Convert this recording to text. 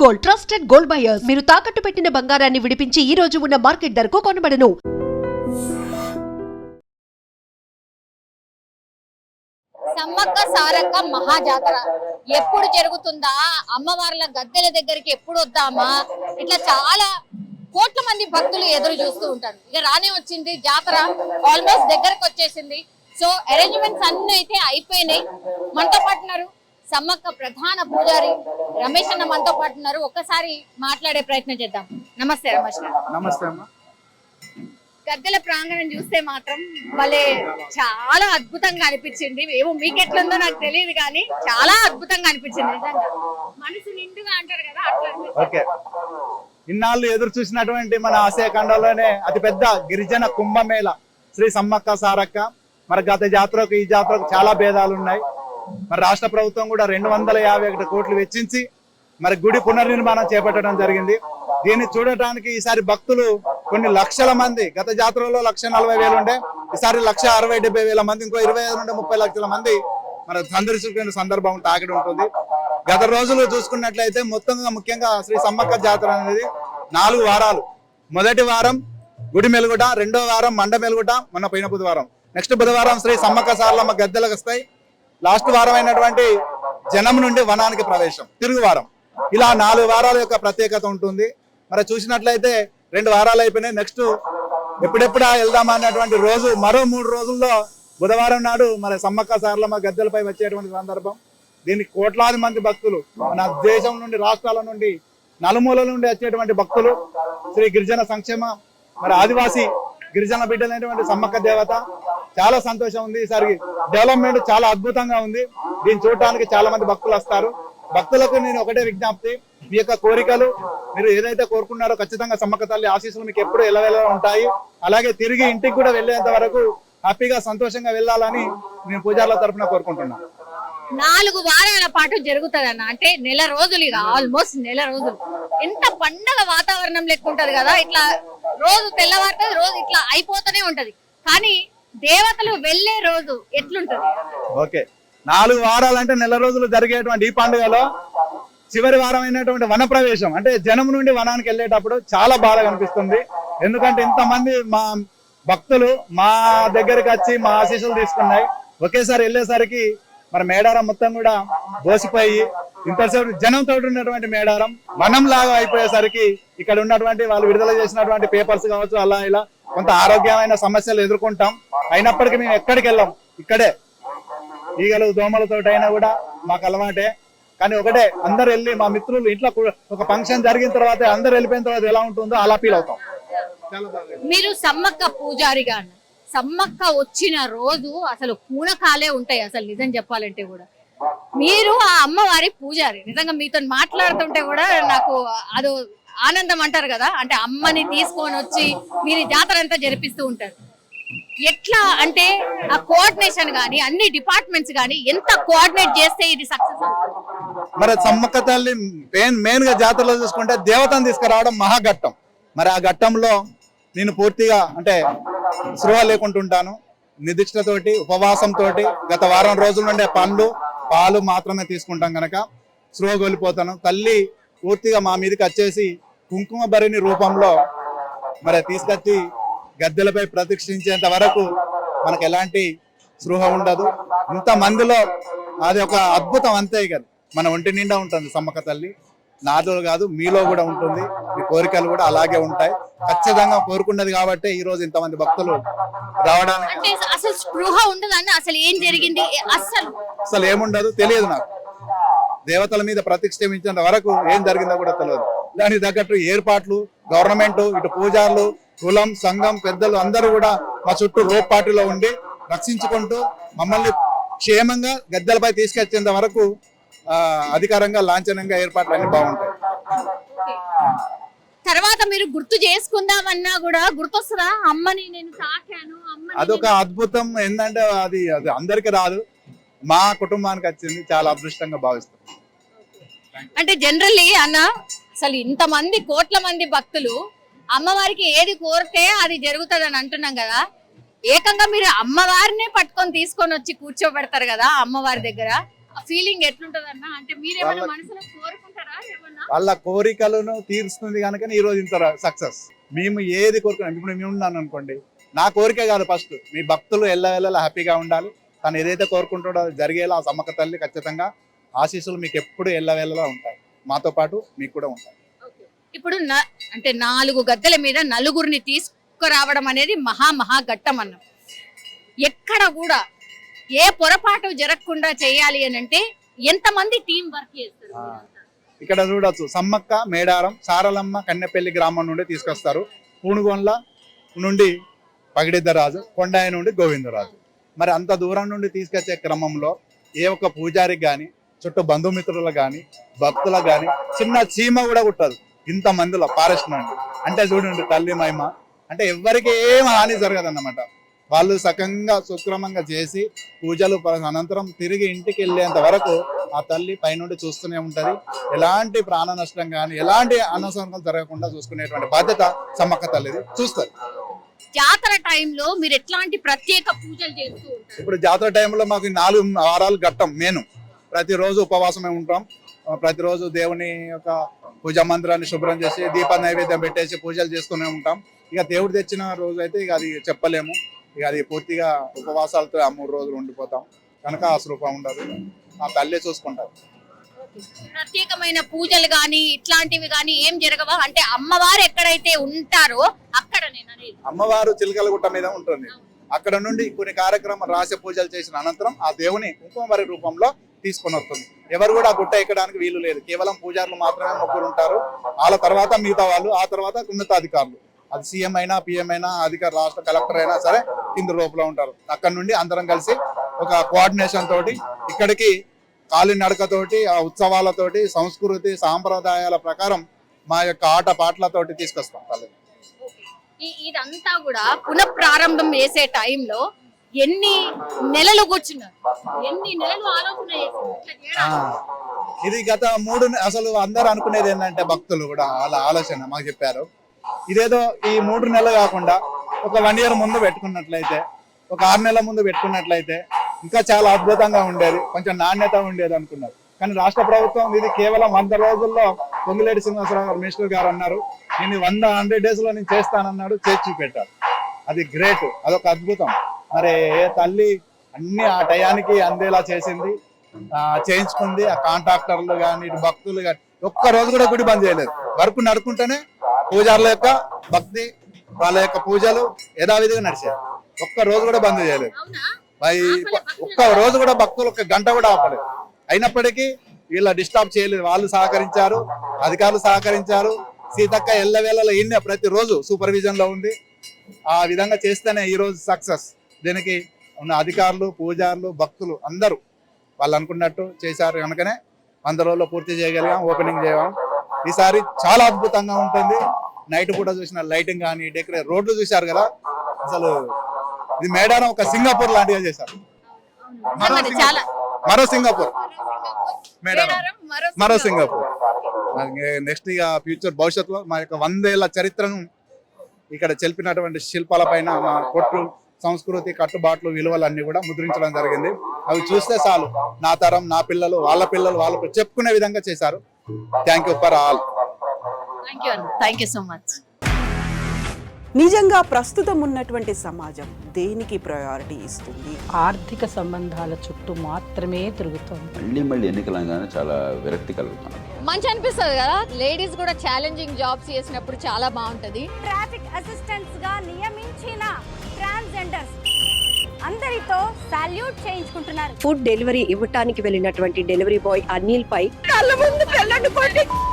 Gold, trusted gold buyers. మీరు తాకట్టు పెట్టిన బంగారాన్ని విడిపించి ఈ రోజు ఉన్న మార్కెట్ ధరకు కొనబడను. సమ్మక్క సారక్క మహాజాతర ఎప్పుడు జరుగుతుందా, అమ్మవార్ల గద్దెల దగ్గరికి ఎప్పుడు వద్దామా, ఇట్లా చాలా కోట్ల మంది భక్తులు ఎదురు చూస్తూ ఉంటారు. ఇక రానే వచ్చింది జాతర, ఆల్మోస్ట్ దగ్గరకు వచ్చేసింది. సో అరేంజ్మెంట్స్ అన్ని అయితే అయిపోయినాయి. మనతో పాటు ఉన్నారు సమ్మక్క ప్రధాన పూజారి రమేష్ అన్న, మనతో పాటు ఉన్నారు. ఒక్కసారి మాట్లాడే ప్రయత్నం చేద్దాం. నమస్తే రమేష్ గారు. నమస్తే అమ్మా. గద్దెల ప్రాంగణం చూస్తే మాత్రం భలే చాలా అద్భుతంగా అనిపించింది. ఏమో మీకు ఎట్లుందో నాకు తెలియదు కానీ చాలా అద్భుతంగా అనిపించింది. నిజంగా మనసు నిండుగా అంటారు కదా, అట్లా ఓకే. ఇన్నాళ్ళు ఎదురు చూసినటువంటి మన ఆసియా ఖండంలోనే అతిపెద్ద గిరిజన కుంభమేళ శ్రీ సమ్మక్క సారక్క. మరి గత జాతరకు ఈ జాతరకు చాలా భేదాలు ఉన్నాయి. మరి రాష్ట్ర ప్రభుత్వం కూడా 251 కోట్లు వెచ్చించి మరి గుడి పునర్నిర్మాణం చేపట్టడం జరిగింది. దీన్ని చూడటానికి ఈసారి భక్తులు కొన్ని లక్షల మంది, గత జాతరలో 140,000 ఉండే, ఈసారి 160,000-70,000 మంది, ఇంకో 25 నుండి 30 లక్షల మంది మన సందర్శించుకునే సందర్భం తాకిడి ఉంటుంది. గత రోజులు చూసుకున్నట్లయితే మొత్తంగా ముఖ్యంగా శ్రీ సమ్మక్క జాతర అనేది 4 వారాలు. మొదటి వారం గుడి మెలుగుట, రెండో వారం మండ మెలుగుట, మొన్న పోయిన బుధవారం, నెక్స్ట్ బుధవారం శ్రీ సమ్మక్క సారలమ్మ గద్దెలకు వస్తాయి. లాస్ట్ వారం అయినటువంటి జనం నుండి వనానికి ప్రవేశం, తిరుగు వారం. ఇలా 4 వారాల యొక్క ప్రత్యేకత ఉంటుంది. మరి చూసినట్లయితే 2 వారాలు అయిపోయినాయి. నెక్స్ట్ ఎప్పుడెప్పుడా వెళ్దామా అన్నటువంటి రోజు మరో 3 రోజుల్లో బుధవారం నాడు మరి సమ్మక్క సారలమ్మ గద్దెలపై వచ్చేటువంటి సందర్భం. దీనికి కోట్లాది మంది భక్తులు మన దేశం నుండి, రాష్ట్రాల నుండి, నలుమూలల నుండి వచ్చేటువంటి భక్తులు. శ్రీ గిరిజన సంక్షేమ మరి ఆదివాసీ గిరిజన బిడ్డలైనటువంటి సమ్మక్క దేవత. చాలా సంతోషం ఉంది. ఈసారి డెవలప్మెంట్ చాలా అద్భుతంగా ఉంది. దీన్ని చూడటానికి చాలా మంది భక్తులు వస్తారు. భక్తులకు నేను ఒకటే విజ్ఞప్తి, మీ యొక్క కోరికలు మీరు ఏదైతే కోరుకున్నారో ఖచ్చితంగా సమ్మక్క తల్లి ఆశీస్సులు మీకు ఎప్పుడు ఎలవెలా ఉంటాయి. అలాగే తిరిగి ఇంటికి కూడా వెళ్ళేంత వరకు హ్యాపీగా సంతోషంగా వెళ్ళాలని నేను పూజారుల తరఫున కోరుకుంటున్నాను. 4 వారాల పాటు జరుగుతుంది అన్న, అంటే నెల రోజులు, ఇక ఆల్మోస్ట్ నెల రోజులు. ఎంత పండగ వాతావరణం లెక్క ఉంటది కదా, ఇట్లా రోజు తెల్లవారుతుంది, రోజు ఇట్లా అయిపోతూనే ఉంటది. కానీ దేవతలు వెళ్లే రోజు ఎట్లుంటది? ఓకే, 4 వారాలు అంటే నెల రోజులు జరిగేటువంటి ఈ పండుగలో చివరి వారం అయినటువంటి వన ప్రవేశం, అంటే జనం నుండి వనానికి వెళ్ళేటప్పుడు చాలా బాధ కనిపిస్తుంది. ఎందుకంటే ఇంతమంది మా భక్తులు మా దగ్గరికి వచ్చి మా ఆశీస్సులు తీసుకున్నాయి. ఒకేసారి వెళ్ళేసరికి మరి మేడారం మొత్తం కూడా బోసిపోయి, ఇంతసేపు జనంతో ఉన్నటువంటి మేడారం వనం లాగా అయిపోయేసరికి ఇక్కడ ఉన్నటువంటి వాళ్ళు విడుదల చేసినటువంటి పేపర్స్ కావచ్చు, అలా ఇలా కొంత ఆరోగ్యమైన సమస్యలు ఎదుర్కొంటాం. అయినప్పటికీ మేము ఎక్కడికి వెళ్ళాం, ఇక్కడే ఈగలు దోమలతో అయినా కూడా మాకు అలవాటే. కానీ ఒకటే, అందరు వెళ్ళి మా మిత్రులు ఇంట్లో ఒక ఫంక్షన్ జరిగిన తర్వాత అందరు వెళ్ళిపోయిన తర్వాత ఎలా ఉంటుందో అలా ఫీల్ అవుతాం. మీరు సమ్మక్క పూజారిగా అన్న, సమ్మక్క వచ్చిన రోజు అసలు పూనకాలే ఉంటాయి. అసలు నిజం చెప్పాలంటే కూడా మీరు ఆ అమ్మవారి పూజారి. నిజంగా మీతో మాట్లాడుతుంటే కూడా నాకు అదో ఆనందం అంటారు కదా, అంటే అమ్మని తీసుకొని వచ్చి మీరు జాతర అంతా జరిపిస్తూ ఉంటారు. ఎట్లా అంటే ఆ కోఆర్డినేషన్ గానీ, అన్ని డిపార్ట్మెంట్స్ గానీ ఎంత కోఆర్డినేట్ చేస్తే ఇది సక్సెస్ అవుతుంది? మరి సమ్మక్క తల్లి మెయిన్ గా జాతరలో చూసుకుంటే దేవతను తీసుకురావడం మహాఘట్టం. మరి ఆ ఘట్టంలో నేను పూర్తిగా అంటే స్పృహ లేకుంటుంటాను. నిర్దిష్టతోటి ఉపవాసంతో గత వారం రోజుల నుండే పండ్లు పాలు మాత్రమే తీసుకుంటాం కనుక స్పృహ కోల్పోతాను. తల్లి పూర్తిగా మా మీదకి వచ్చేసి కుంకుమ భరిణి రూపంలో మరి తీసుకొచ్చి గద్దెలపై ప్రతిష్ఠించేంత వరకు మనకు ఎలాంటి స్పృహ ఉండదు. ఇంత మందిలో అది ఒక అద్భుతం అంతే కదా, మన ఒంటి నిండా ఉంటుంది సమ్మక్క తల్లి. నాతో కాదు మీలో కూడా ఉంటుంది. మీ కోరికలు కూడా అలాగే ఉంటాయి. ఖచ్చితంగా కోరుకున్నది కాబట్టి ఈ రోజు ఇంతమంది భక్తులు రావడానికి. అసలు స్పృహ ఉండదు, అసలు ఏం జరిగింది అసలు ఏముండదు, తెలియదు నాకు. దేవతల మీద ప్రతిష్ఠించేంత వరకు ఏం జరిగిందో కూడా తెలియదు. దానికి తగ్గట్టు ఏర్పాట్లు గవర్నమెంట్, ఇటు పూజారులు, కులం, సంఘం పెద్దలు అందరూ కూడా మా చుట్టూ రోప్ పార్టీలో ఉండి రక్షించుకుంటూ మమ్మల్ని క్షేమంగా గద్దెలపై తీసుకొచ్చేంత వరకు అధికారంగా లాంఛనంగా ఏర్పాట్లు అన్ని బాగుంటాయి. తర్వాత మీరు గుర్తు చేసుకుందామన్నా కూడా గుర్తొస్తుందా అమ్మని నేను తాకాను? అదొక అద్భుతం. ఏంటంటే అది అందరికి రాదు, మా కుటుంబానికి వచ్చింది. చాలా అదృష్టంగా భావిస్తాం. అంటే జనరల్లీ అన్న, అసలు ఇంతమంది కోట్ల మంది భక్తులు అమ్మవారికి ఏది కోరితే అది జరుగుతుంది అని అంటున్నాం కదా. ఏకంగా మీరు అమ్మవారినే పట్టుకొని తీసుకొని వచ్చి కూర్చోబెడతారు కదా అమ్మవారి దగ్గర. ఫీలింగ్ ఎట్లుంటది అన్న? అంటే మీరేమైనా మనసులో కోరుకుంటారా ఏమన్నా? వాళ్ళ కోరికలను తీరుస్తుంది కనుక ఈ రోజు ఇంత సక్సెస్. మేము ఏది కోరుకున్నాం, ఇప్పుడు మేము ఉన్నాను అనుకోండి, నా కోరిక కాదు, ఫస్ట్ మీ భక్తులు ఎల్లవేళలా హ్యాపీగా ఉండాలి, తను ఏదైతే కోరుకుంటాడో అది జరిగేలా ఆ సమ్మక్క తల్లి ఖచ్చితంగా ఆశీస్సులు మీకు ఎప్పుడు ఎల్లవేళలా ఉంటాయి, మాతో పాటు మీకు కూడా ఉంటాయి. ఇప్పుడు అంటే 4 గద్దెల మీద నలుగురిని తీసుకురావడం అనేది మహా ఘట్టం అన్న. ఎక్కడ కూడా ఏ పొరపాటు జరగకుండా చేయాలి అని అంటే ఎంతమంది టీం వర్క్ చేస్తారు? ఇక్కడ చూడొచ్చు, సమ్మక్క మేడారం సారలమ్మ కన్నెపల్లి గ్రామం నుండి తీసుకొస్తారు, పూనుగొండ్ల నుండి పగిడిద్దరాజు, కొండాయి నుండి గోవిందరాజు. మరి అంత దూరం నుండి తీసుకొచ్చే క్రమంలో ఏ ఒక్క పూజారికి కానీ, చుట్టూ బంధుమిత్రులకు కానీ, భక్తులకు కానీ చిన్న చీమ కూడా కుట్టదు ఇంతమందిలో ఫారెస్ట్ నుండి. అంటే చూడండి తల్లి మహిమ, అంటే ఎవరికి ఏం హాని జరగదన్నమాట. వాళ్ళు సకంగా సుక్రమంగా చేసి పూజలు అనంతరం తిరిగి ఇంటికి వెళ్ళేంత వరకు ఆ తల్లి పైనుండి చూస్తూనే ఉంటది. ఎలాంటి ప్రాణ నష్టం కానీ ఎలాంటి అనవసరం జరగకుండా చూసుకునేటువంటి బాధ్యత సమ్మక్క తల్లిది చూస్తారు. జాతర టైంలో మీరు ఎట్లాంటి ప్రత్యేక పూజలు చేస్తూ ఉంటారు? ఇప్పుడు జాతర టైంలో మాకు 4 వారాలు ఘట్టం మెయిన్. ప్రతిరోజు ఉపవాసమే ఉంటాం, ప్రతిరోజు దేవుని యొక్క పూజా మందిరాన్ని శుభ్రం చేసి దీప నైవేద్యం పెట్టేసి పూజలు చేస్తూనే ఉంటాం. ఇక దేవుడు తెచ్చిన రోజు అయితే ఇక అది చెప్పలేము, ఇక అది పూర్తిగా ఉపవాసాలతో ఆ 3 రోజులు ఉండిపోతాం కనుక ఆ స్వరూపం ఉండదు, ఆ తల్లి చూసుకుంటారు. ప్రత్యేకమైన పూజలు గాని ఇట్లాంటివి గాని ఏం జరగవా? అంటే అమ్మవారు ఎక్కడైతే ఉంటారో అక్కడ అమ్మవారు చిలకలగుట్ట మీద ఉంటుంది, అక్కడ నుండి కొన్ని కార్యక్రమాలు రాసే పూజలు చేసిన అనంతరం ఆ దేవుని కుంకుమరి రూపంలో తీసుకొని వస్తుంది. ఎవరు కూడా ఆ గుట్ట ఎక్కడానికి వీలు లేదు, కేవలం పూజారులు మాత్రమే ముగ్గురు ఉంటారు. వాళ్ళ తర్వాత మిగతా వాళ్ళు, ఆ తర్వాత ఉన్నతాధికారులు, అది సీఎం అయినా పిఎం అయినా అధికార రాష్ట్ర కలెక్టర్ అయినా సరే కింద లోపల ఉంటారు. అక్కడ నుండి అందరం కలిసి ఒక కోఆర్డినేషన్ తోటి ఇక్కడికి కాలినడకతోటి ఆ ఉత్సవాలతోటి సంస్కృతి సాంప్రదాయాల ప్రకారం మా యొక్క ఆట పాటలతోటి తీసుకొస్తాం తల్లి. ఇదంతా కూడా పునఃప్రారంభం చేసే టైంలో ఎన్ని నెలలు కూర్చున్నారు, ఎన్ని నెలలు ఆలోచన చేశారు? ఇది గత 3 అసలు అందరూ అనుకునేది ఏంటంటే భక్తులు కూడా వాళ్ళ ఆలోచన మాకు చెప్పారు, ఇదేదో ఈ 3 నెలలు కాకుండా ఒక 1 year ముందు పెట్టుకున్నట్లయితే, ఒక 6 నెలల ముందు పెట్టుకున్నట్లయితే ఇంకా చాలా అద్భుతంగా ఉండేది, కొంచెం నాణ్యత ఉండేది అనుకున్నారు. కానీ రాష్ట్ర ప్రభుత్వం ఇది కేవలం 100 రోజుల్లో పొంగులేటి శ్రీనివాసరావు గారు మినిస్టర్ గారు అన్నారు, నేను 100 days లో నేను చేస్తానన్నాడు, చేసి చూపెట్టారు. అది గ్రేట్, అదొక అద్భుతం. మరి ఏ తల్లి అన్ని ఆ టయానికి అందేలా చేసింది, చేయించుకుంది. ఆ కాంట్రాక్టర్లు కానీ ఇటు భక్తులు కానీ ఒక్క రోజు కూడా గుడి బంద్ చేయలేదు. వర్క్ నడుకుంటేనే పూజారుల యొక్క భక్తి, వాళ్ళ యొక్క పూజలు యథావిధిగా నడిచారు. ఒక్క రోజు కూడా బంద్ చేయలేదు, ఒక్క రోజు కూడా భక్తులు 1 గంట కూడా ఆపలేదు. అయినప్పటికీ వీళ్ళ డిస్టర్బ్ చేయలేదు, వాళ్ళు సహకరించారు, అధికారులు సహకరించారు. సీతక్క ఎల్లవేళలో ఈయన ప్రతిరోజు సూపర్విజన్ లో ఉంది. ఆ విధంగా చేస్తేనే ఈ రోజు సక్సెస్. దీనికి ఉన్న అధికారులు, పూజారులు, భక్తులు అందరూ వాళ్ళు అనుకున్నట్టు చేశారు కనుకనే 100 రోజుల్లో పూర్తి చేయగలిగాం, ఓపెనింగ్ చేయగలం. ఈసారి చాలా అద్భుతంగా ఉంటుంది. నైట్ కూడా చూసిన లైటింగ్ కానీ డెకరేట్, రోడ్లు చూశారు కదా, అసలు ఇది మేడారం ఒక సింగపూర్ లాంటిగా చేశారు. మరో సింగపూర్ మేడారం, మరో సింగపూర్. నెక్స్ట్ ఇక ఫ్యూచర్ భవిష్యత్తులో మా యొక్క 100 ఏళ్ల చరిత్రను ఇక్కడ చెల్పినటువంటి శిల్పాల పైన మా కొట్టు సంస్కృతి కట్టుబాట్లు విలువలు అన్ని కూడా ముద్రించడం జరిగింది. అవి చూస్తే చాలు నా తరం, నా పిల్లలు, వాళ్ళ పిల్లలు వాళ్ళకు చెప్పుకునే విధంగా చేశారు. Thank you for all. Thank you so much. నిజంగా ప్రస్తుతం ఉన్నటువంటి సమాజం దేనికి ప్రయారిటీ ఇస్తుంది? ఆర్థిక సంబంధాల చుట్టూ మాత్రమే తిరుగుతుంది. మళ్ళీ ఎన్నికలంగానే చాలా విరక్తి కలుగుతాను. మంచి అనిపిస్తుంది కదా, లేడీస్ కూడా ఛాలెంజింగ్ జాబ్స్ చేసినప్పుడు చాలా బాగుంటది. ట్రాఫిక్ అసిస్టెంట్స్ గా నియమించిన ట్రాన్స్జెండర్స్ అందరితో సాల్యూట్ చేయించుకుంటున్నారు. ఫుడ్ డెలివరీ ఇవ్వటానికి వెళ్ళినటువంటి డెలివరీ బాయ్ అనిల్ పై కళ్ళ ముందు